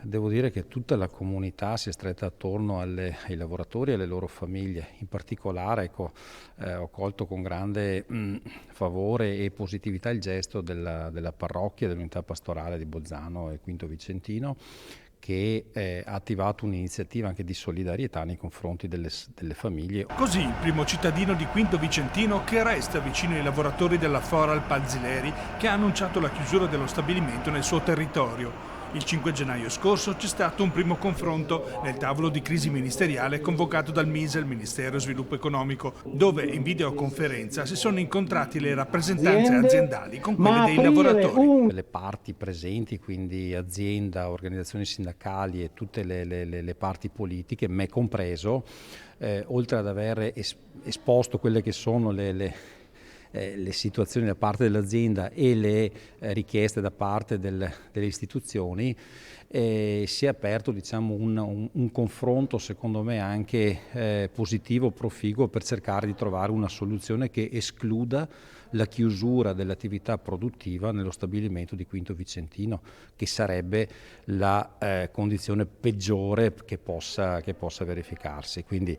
devo dire che tutta la comunità si è stretta attorno ai lavoratori e alle loro famiglie. In particolare, ecco, ho colto con grande favore e positività il gesto della parrocchia dell'unità pastorale di Bolzano e Quinto Vicentino, che ha attivato un'iniziativa anche di solidarietà nei confronti delle famiglie. Così il primo cittadino di Quinto Vicentino che resta vicino ai lavoratori della Foral Palzileri, che ha annunciato la chiusura dello stabilimento nel suo territorio. Il 5 gennaio scorso c'è stato un primo confronto nel tavolo di crisi ministeriale convocato dal MISE, il Ministero Sviluppo Economico, dove in videoconferenza si sono incontrati le rappresentanze aziendali con quelle dei lavoratori. Le parti presenti, quindi azienda, organizzazioni sindacali e tutte le parti politiche, me compreso, oltre ad aver esposto quelle che sono le situazioni da parte dell'azienda e le richieste da parte delle istituzioni, si è aperto, diciamo, un confronto secondo me anche positivo, proficuo, per cercare di trovare una soluzione che escluda la chiusura dell'attività produttiva nello stabilimento di Quinto Vicentino, che sarebbe la condizione peggiore che possa verificarsi. Quindi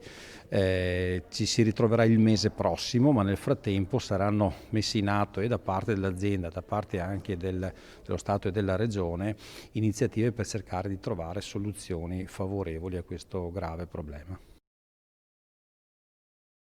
ci si ritroverà il mese prossimo, ma nel frattempo saranno messi in atto, e da parte dell'azienda, da parte anche dello Stato e della Regione, iniziative per cercare di trovare soluzioni favorevoli a questo grave problema.